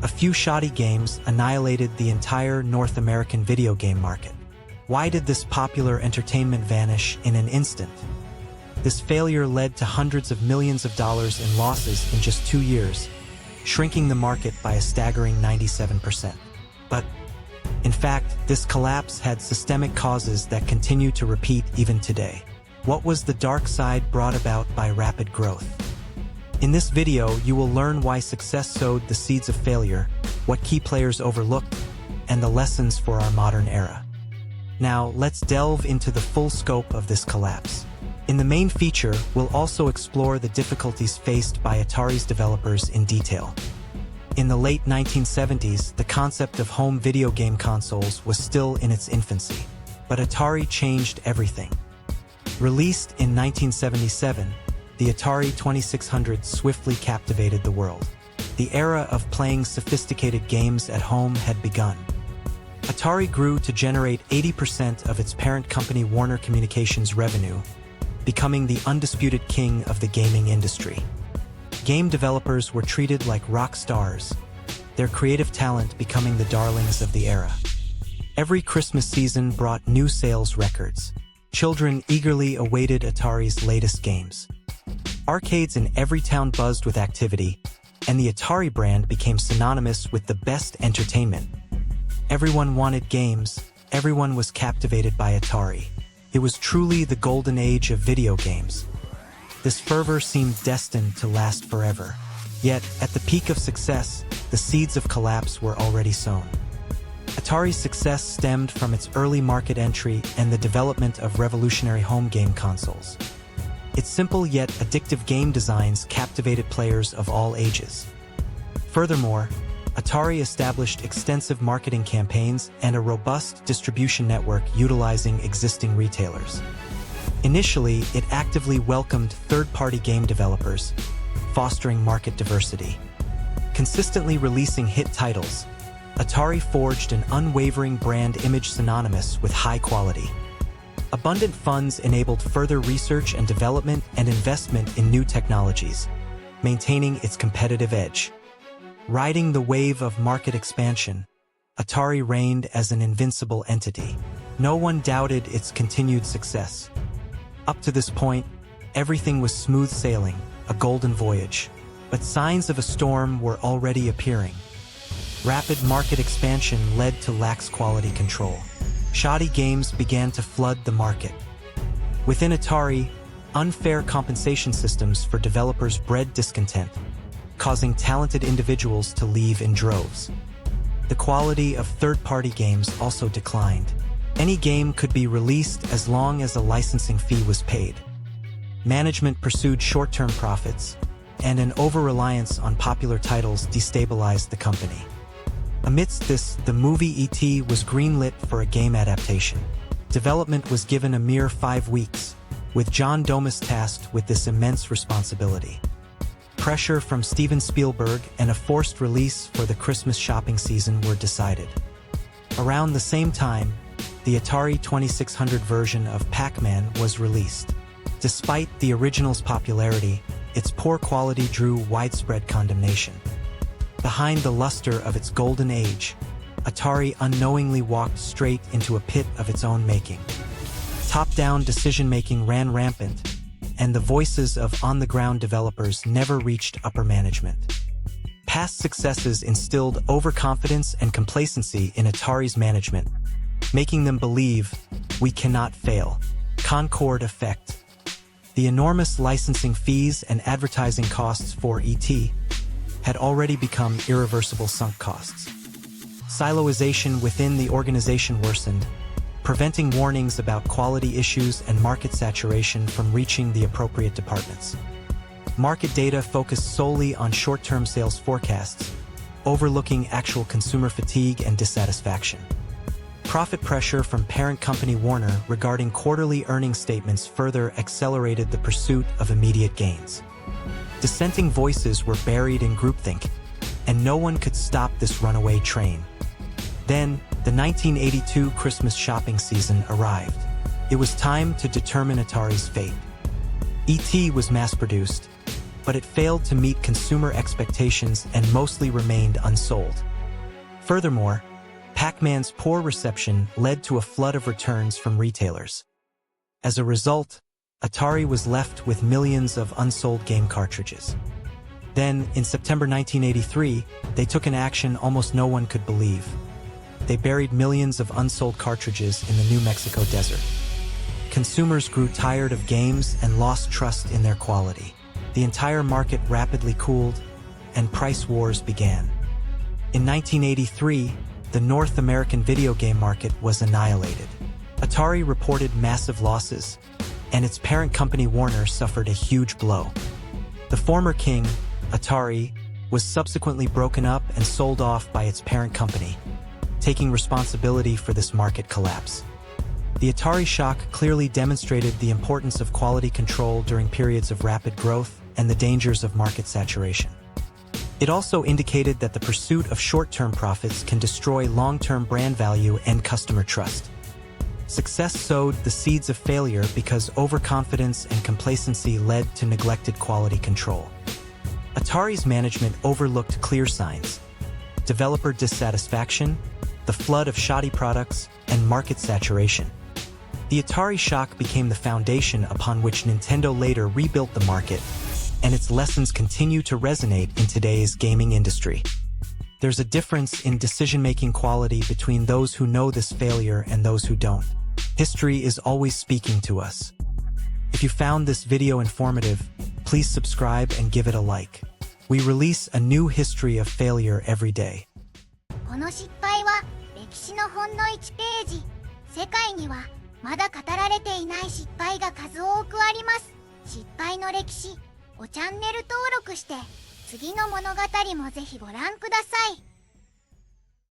A few shoddy games annihilated the entire North American video game market. Why did this popular entertainment vanish in an instant? This failure led to hundreds of millions of dollars in losses in just 2 years, shrinking the market by a staggering 97%. But, in fact, this collapse had systemic causes that continue to repeat even today. What was the dark side brought about by rapid growth? In this video, you will learn why success sowed the seeds of failure, what key players overlooked, and the lessons for our modern era. Now, let's delve into the full scope of this collapse. In the main feature, we'll also explore the difficulties faced by Atari's developers in detail. In the late 1970s, the concept of home video game consoles was still in its infancy, but Atari changed everything. Released in 1977, the Atari 2600 swiftly captivated the world. The era of playing sophisticated games at home had begun. Atari grew to generate 80% of its parent company Warner Communications revenue, becoming the undisputed king of the gaming industry. Game developers were treated like rock stars, their creative talent becoming the darlings of the era. Every Christmas season brought new sales records. Children eagerly awaited Atari's latest games. Arcades in every town buzzed with activity, and the Atari brand became synonymous with the best entertainment. Everyone wanted games, everyone was captivated by Atari. It was truly the golden age of video games. This fervor seemed destined to last forever. Yet, at the peak of success, the seeds of collapse were already sown. Atari's success stemmed from its early market entry and the development of revolutionary home game consoles. Its simple yet addictive game designs captivated players of all ages. Furthermore, Atari established extensive marketing campaigns and a robust distribution network utilizing existing retailers. Initially, it actively welcomed third-party game developers, fostering market diversity. Consistently releasing hit titles, Atari forged an unwavering brand image synonymous with high quality. Abundant funds enabled further research and development and investment in new technologies, maintaining its competitive edge. Riding the wave of market expansion, Atari reigned as an invincible entity. No one doubted its continued success. Up to this point, everything was smooth sailing, a golden voyage. But signs of a storm were already appearing. Rapid market expansion led to lax quality control. Shoddy games began to flood the market. Within Atari, unfair compensation systems for developers bred discontent, causing talented individuals to leave in droves. The quality of third-party games also declined. Any game could be released as long as a licensing fee was paid. Management pursued short-term profits, and an over-reliance on popular titles destabilized the company. Amidst this, the movie E.T. was greenlit for a game adaptation. Development was given a mere 5 weeks, with John Domas tasked with this immense responsibility. Pressure from Steven Spielberg and a forced release for the Christmas shopping season were decided. Around the same time, the Atari 2600 version of Pac-Man was released. Despite the original's popularity, its poor quality drew widespread condemnation. Behind the luster of its golden age, Atari unknowingly walked straight into a pit of its own making. Top-down decision-making ran rampant, and the voices of on-the-ground developers never reached upper management. Past successes instilled overconfidence and complacency in Atari's management, making them believe, "We cannot fail." Concord effect. The enormous licensing fees and advertising costs for E.T. had already become irreversible sunk costs. Siloization within the organization worsened, preventing warnings about quality issues and market saturation from reaching the appropriate departments. Market data focused solely on short-term sales forecasts, overlooking actual consumer fatigue and dissatisfaction. Profit pressure from parent company Warner regarding quarterly earnings statements further accelerated the pursuit of immediate gains. Dissenting voices were buried in groupthink, and no one could stop this runaway train. Then, the 1982 Christmas shopping season arrived. It was time to determine Atari's fate. E.T. was mass-produced, but it failed to meet consumer expectations and mostly remained unsold. Furthermore, Pac-Man's poor reception led to a flood of returns from retailers. As a result, Atari was left with millions of unsold game cartridges. Then, in September 1983, they took an action almost no one could believe. They buried millions of unsold cartridges in the New Mexico desert. Consumers grew tired of games and lost trust in their quality. The entire market rapidly cooled, and price wars began. In 1983, the North American video game market was annihilated. Atari reported massive losses, and its parent company Warner suffered a huge blow. The former king, Atari, was subsequently broken up and sold off by its parent company, taking responsibility for this market collapse. The Atari Shock clearly demonstrated the importance of quality control during periods of rapid growth and the dangers of market saturation. It also indicated that the pursuit of short-term profits can destroy long-term brand value and customer trust. Success sowed the seeds of failure because overconfidence and complacency led to neglected quality control. Atari's management overlooked clear signs: developer dissatisfaction, the flood of shoddy products, and market saturation. The Atari Shock became the foundation upon which Nintendo later rebuilt the market, and its lessons continue to resonate in today's gaming industry. There's a difference in decision-making quality between those who know this failure and those who don't. History is always speaking to us. If you found this video informative, please subscribe and give it a like. We release a new history of failure every day. この失敗は歴史のほんの1ページ。世界にはまだ語られていない失敗が数多くあります。失敗の歴史をチャンネル登録して次の物語もぜひご覧ください。